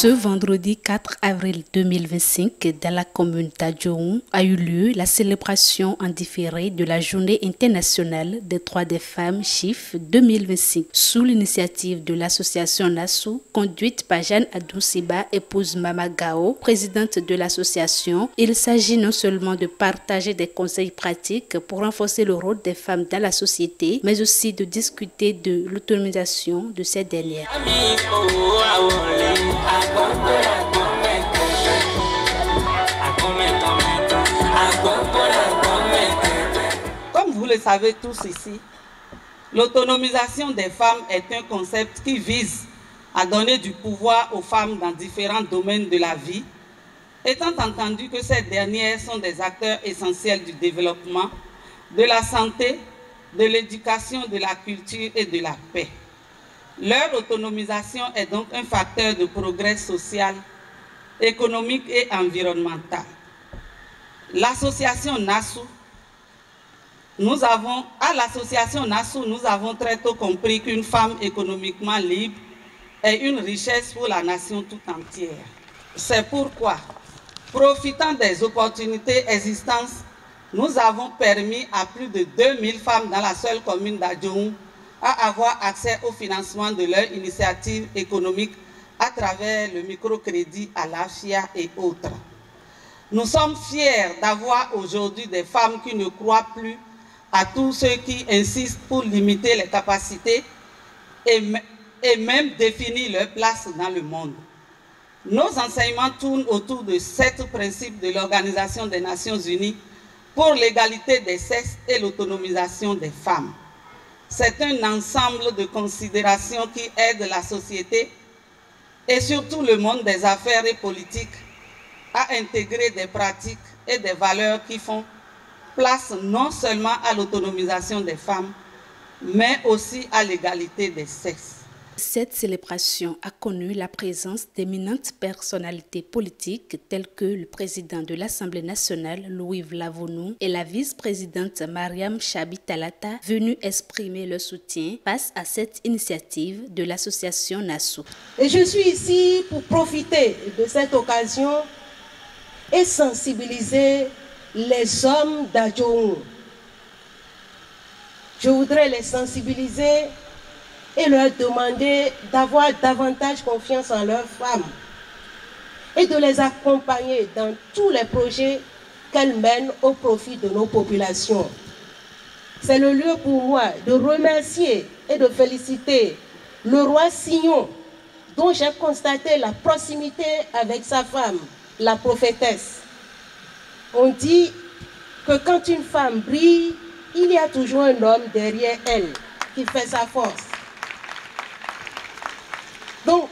Ce vendredi 4 avril 2025, dans la commune d'Adjoum, a eu lieu la célébration en différé de la Journée internationale des droits des femmes CHIF 2025, sous l'initiative de l'association Nassou, conduite par Jeanne Adoussiba, épouse Mama Gao, présidente de l'association. Il s'agit non seulement de partager des conseils pratiques pour renforcer le rôle des femmes dans la société, mais aussi de discuter de l'autonomisation de ces dernières. Comme vous le savez tous ici, l'autonomisation des femmes est un concept qui vise à donner du pouvoir aux femmes dans différents domaines de la vie, étant entendu que ces dernières sont des acteurs essentiels du développement, de la santé, de l'éducation, de la culture et de la paix. Leur autonomisation est donc un facteur de progrès social, économique et environnemental. L'association Nassou, nous avons très tôt compris qu'une femme économiquement libre est une richesse pour la nation tout entière. C'est pourquoi, profitant des opportunités existantes, nous avons permis à plus de 2000 femmes dans la seule commune d'Adjoum à avoir accès au financement de leur initiative économique à travers le microcrédit à l'AFIA et autres. Nous sommes fiers d'avoir aujourd'hui des femmes qui ne croient plus à tous ceux qui insistent pour limiter les capacités et même définir leur place dans le monde. Nos enseignements tournent autour de 7 principes de l'Organisation des Nations Unies pour l'égalité des sexes et l'autonomisation des femmes. C'est un ensemble de considérations qui aident la société et surtout le monde des affaires et politiques à intégrer des pratiques et des valeurs qui font place non seulement à l'autonomisation des femmes, mais aussi à l'égalité des sexes. Cette célébration a connu la présence d'éminentes personnalités politiques telles que le président de l'Assemblée nationale, Louis Lavonou, et la vice-présidente Mariam Chabi Talata, venus exprimer leur soutien face à cette initiative de l'association Nassou. Et je suis ici pour profiter de cette occasion et sensibiliser les hommes d'Adjoum. Je voudrais les sensibiliser et leur demander d'avoir davantage confiance en leurs femmes et de les accompagner dans tous les projets qu'elles mènent au profit de nos populations. C'est le lieu pour moi de remercier et de féliciter le roi Signon, dont j'ai constaté la proximité avec sa femme, la prophétesse. On dit que quand une femme brille, il y a toujours un homme derrière elle qui fait sa force. Donc,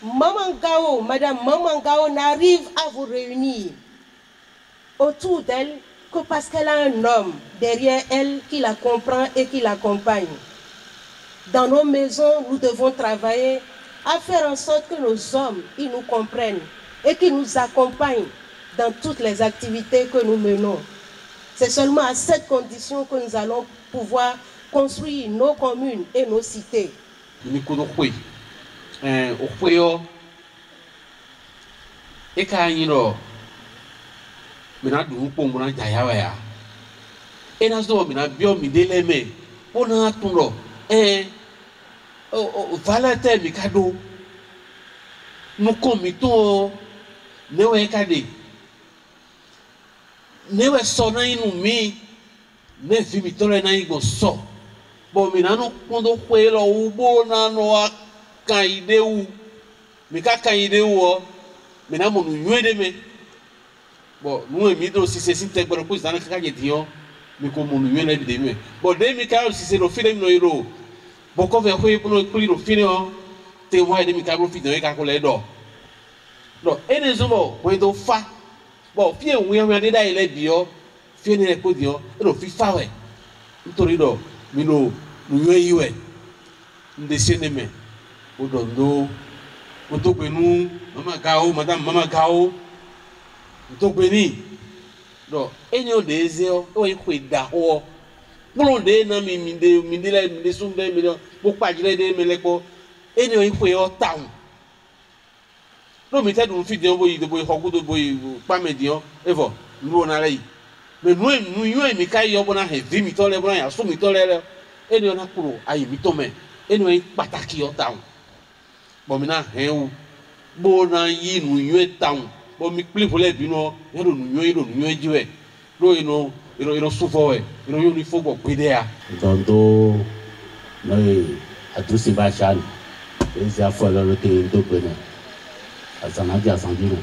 Madame Maman Gao n'arrive à vous réunir autour d'elle que parce qu'elle a un homme derrière elle qui la comprend et qui l'accompagne. Dans nos maisons, nous devons travailler à faire en sorte que nos hommes ils nous comprennent et qu'ils nous accompagnent dans toutes les activités que nous menons. C'est seulement à cette condition que nous allons pouvoir construire nos communes et nos cités. Okweyo eka nyiro mina du pombo na jayawa ya ena zo mina bio mi deleme ona tunro valate mi kado no komito newe kade newe so na inu mi ne fi mi tole na igo so bo mina no kondo kwelo ubo na no kaideu mika kaideu me na monu yuede me bo nu emi do si se sinte gboro ko zana kaka je dio mi ko monu yuede de me bo de mi ka si se ro file mi no iro bo ko ve ko no kuli ro file o te wa de mi ka ro file ka ko le do ene zo mo ko do fa bo fi enwe mi ade da ile bi o fi ni e ko dio ro fi fa we nítorí do mi no nu yuwe nde se ne me odondo motopenu madame Mama Gao motopeni do enyo dezeo o ikweda ho bulonde na mi de sunde mi do bo pajire de meleko enyo ikwe o town no mi te du fi de boy hogu do boy pa me dio evo nu na lei me nu yu mi kai yo bona he vi mi to le bona ya so mi to le eni ona kuro ayi mi to me eni en pataki yo taun bo mi na he u bo na yi nu yu taun bo mi pli fo le bi no yo nu yu jiwe lo ino sufo we ino yu ni fogo kwidea ndondo noi atusi ba shani ezi afọ lọrọ te ndo pena asanaji asandino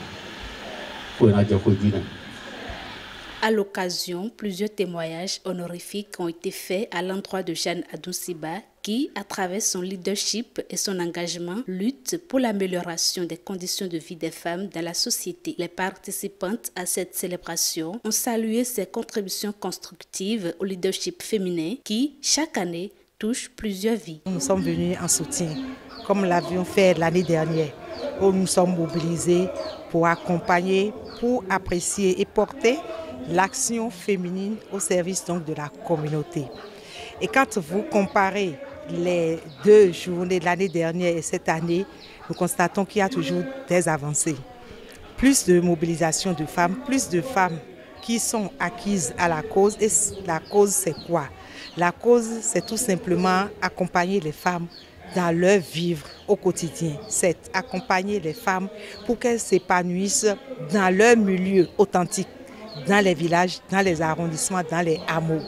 kwena je kwidina. À l'occasion, plusieurs témoignages honorifiques ont été faits à l'endroit de Jeanne Adoussiba qui, à travers son leadership et son engagement, lutte pour l'amélioration des conditions de vie des femmes dans la société. Les participantes à cette célébration ont salué ses contributions constructives au leadership féminin qui, chaque année, touche plusieurs vies. Nous sommes venus en soutien, comme l'avions fait l'année dernière, où nous sommes mobilisés pour accompagner, pour apprécier et porter l'action féminine au service donc de la communauté. Et quand vous comparez les 2 journées de l'année dernière et cette année, nous constatons qu'il y a toujours des avancées. Plus de mobilisation de femmes, plus de femmes qui sont acquises à la cause. Et la cause, c'est quoi? La cause, c'est tout simplement accompagner les femmes dans leur vivre au quotidien. C'est accompagner les femmes pour qu'elles s'épanouissent dans leur milieu authentique, dans les villages, dans les arrondissements, dans les hameaux.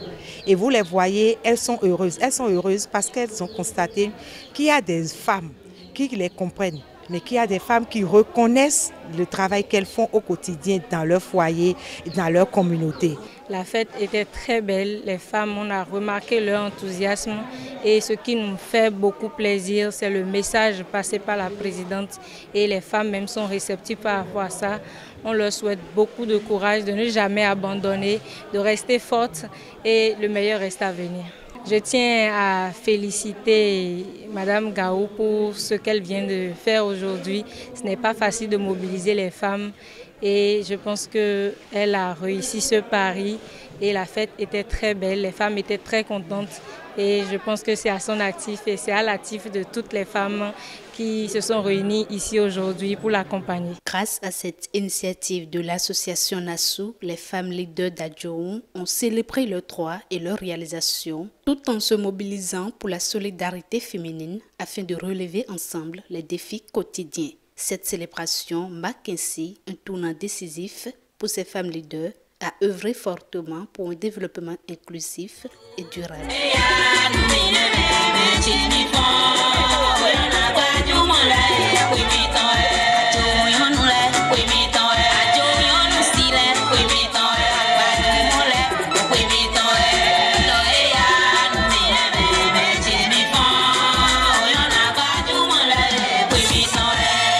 Et vous les voyez, elles sont heureuses. Elles sont heureuses parce qu'elles ont constaté qu'il y a des femmes qui les comprennent, mais qu'il y a des femmes qui reconnaissent le travail qu'elles font au quotidien dans leur foyer et dans leur communauté. La fête était très belle, les femmes, on a remarqué leur enthousiasme et ce qui nous fait beaucoup plaisir, c'est le message passé par la présidente et les femmes même sont réceptives par rapport à ça. On leur souhaite beaucoup de courage, de ne jamais abandonner, de rester fortes et le meilleur reste à venir. Je tiens à féliciter Madame Gaou pour ce qu'elle vient de faire aujourd'hui. Ce n'est pas facile de mobiliser les femmes et je pense qu'elle a réussi ce pari et la fête était très belle, les femmes étaient très contentes et je pense que c'est à son actif et c'est à l'actif de toutes les femmes qui se sont réunies ici aujourd'hui pour l'accompagner. Grâce à cette initiative de l'association Nassou, les femmes leaders d'Adjoum ont célébré leurs droits et leurs réalisations tout en se mobilisant pour la solidarité féminine afin de relever ensemble les défis quotidiens. Cette célébration marque ainsi un tournant décisif pour ces femmes leaders à œuvrer fortement pour un développement inclusif et durable.